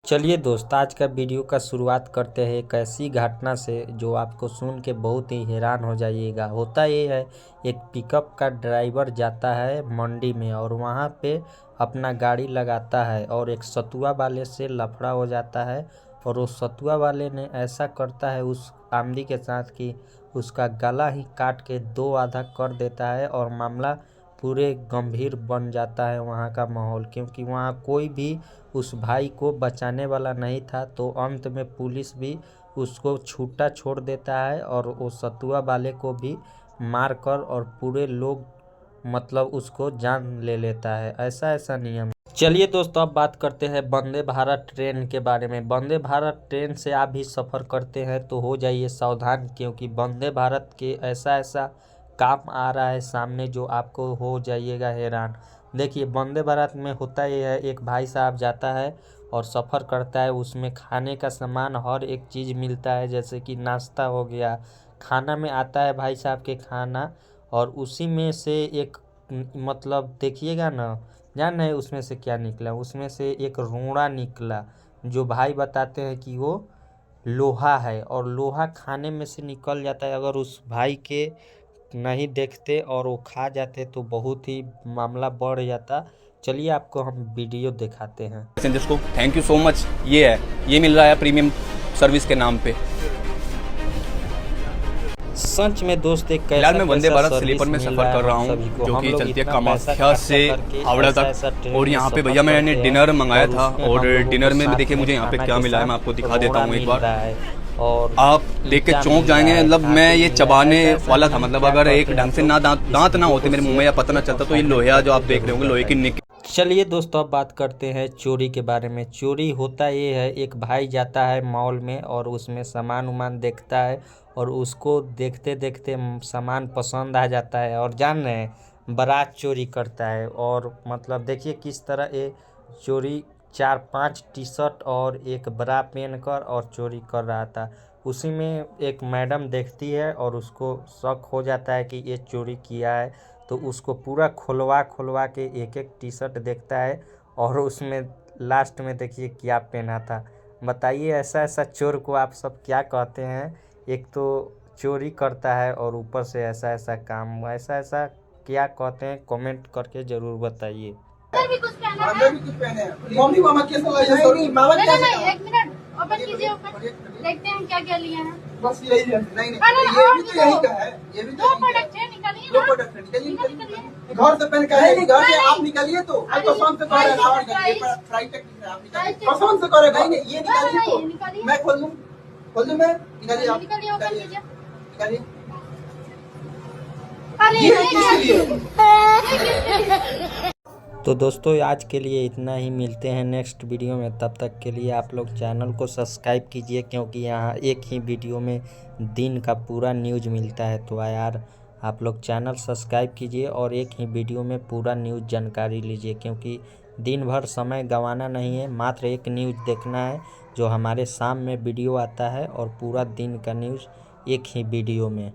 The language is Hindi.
चलिए दोस्त, आज का वीडियो का शुरुआत करते हैं एक ऐसी घटना से जो आपको सुन के बहुत ही हैरान हो जाइएगा। होता ये है, एक पिकअप का ड्राइवर जाता है मंडी में और वहाँ पे अपना गाड़ी लगाता है और एक सतुआ वाले से लफड़ा हो जाता है। और उस सतुआ वाले ने ऐसा करता है उस आमदी के साथ कि उसका गला ही काट के दो आधा कर देता है और मामला पूरे गंभीर बन जाता है वहाँ का माहौल, क्योंकि वहाँ कोई भी उस भाई को बचाने वाला नहीं था। तो अंत में पुलिस भी उसको छूटा छोड़ देता है और वो सतुआ वाले को भी मारकर और पूरे लोग मतलब उसको जान ले लेता है। ऐसा नियम। चलिए दोस्तों, अब बात करते हैं वंदे भारत ट्रेन के बारे में। वंदे भारत ट्रेन से आप भी सफ़र करते हैं तो हो जाइए सावधान, क्योंकि वंदे भारत के ऐसा काम आ रहा है सामने जो आपको हो जाइएगा हैरान। देखिए, वंदे भारत में होता ये है, एक भाई साहब जाता है और सफ़र करता है। उसमें खाने का सामान हर एक चीज़ मिलता है, जैसे कि नाश्ता हो गया, खाना में आता है भाई साहब के खाना। और उसी में से एक मतलब देखिएगा ना, जान रहे उसमें से क्या निकला? उसमें से एक रोड़ा निकला, जो भाई बताते हैं कि वो लोहा है। और लोहा खाने में से निकल जाता है। अगर उस भाई के नहीं देखते और वो खा जाते तो बहुत ही मामला बढ़ जाता। चलिए आपको हम वीडियो दिखाते हैं। पैसेंजर्स को थैंक यू सो मच। ये मिल रहा है प्रीमियम सर्विस के नाम पे। सच में दोस्त, एक फिलहाल मैं वंदे भारत स्लीपर में सफर कर रहा हूँ, जो कि चलती है कामाख्या से हावड़ा तक। और यहाँ पे भैया मैंने डिनर मंगाया था और डिनर में भी देखिए मुझे यहाँ पे क्या मिला है, मैं आपको दिखा देता हूँ एक बार। और आप देख के चौंक जाएंगे। मतलब मैं ये चबाने वाला था, मतलब अगर एक ढंग से ना दांत ना होते मेरे मुंह में या पता ना चलता तो ये लोहा जो आप देख रहे होंगे लोहे की निक। चलिए दोस्तों, अब बात करते हैं चोरी के बारे में। चोरी होता ये है, एक भाई जाता है मॉल में और उसमें सामान उमान देखता है और उसको देखते देखते सामान पसंद आ जाता है और जान रहे हैं बारात चोरी करता है। और मतलब देखिए किस तरह ये चोरी 4-5 टी शर्ट और एक ब्रा पहन कर और चोरी कर रहा था। उसी में एक मैडम देखती है और उसको शक हो जाता है कि ये चोरी किया है। तो उसको पूरा खुलवा के एक एक टी शर्ट देखता है और उसमें लास्ट में देखिए क्या पहना था। बताइए ऐसा चोर को आप सब क्या कहते हैं? एक तो चोरी करता है और ऊपर से ऐसा काम, ऐसा क्या कहते हैं? कमेंट करके ज़रूर बताइए। अंदर भी कुछ पहना है। मम्मी मामा कैसा लगा? नहीं मामा नहीं, एक मिनट ओपन कीजिए, ओपन देखते हैं क्या क्या लिए हैं। बस यही है। नहीं ये भी तो यही का है, ये भी दो प्रोडक्ट है, निकालिए। दो प्रोडक्ट है, निकालिए। घर से पहन का है, घर से आप निकालिए तो पसंद से करे रावण का प्राइस तक आप निकालिए, पसंद से करे। नहीं ये निकालिए तो मैं खोल दूं मैं। निकालिए आप, निकालिए ओपन कीजिए, निकालिए। तो दोस्तों आज के लिए इतना ही, मिलते हैं नेक्स्ट वीडियो में। तब तक के लिए आप लोग चैनल को सब्सक्राइब कीजिए, क्योंकि यहाँ एक ही वीडियो में दिन का पूरा न्यूज़ मिलता है। तो यार आप लोग चैनल सब्सक्राइब कीजिए और एक ही वीडियो में पूरा न्यूज़ जानकारी लीजिए, क्योंकि दिन भर समय गंवाना नहीं है। मात्र एक न्यूज़ देखना है जो हमारे शाम में वीडियो आता है और पूरा दिन का न्यूज़ एक ही वीडियो में।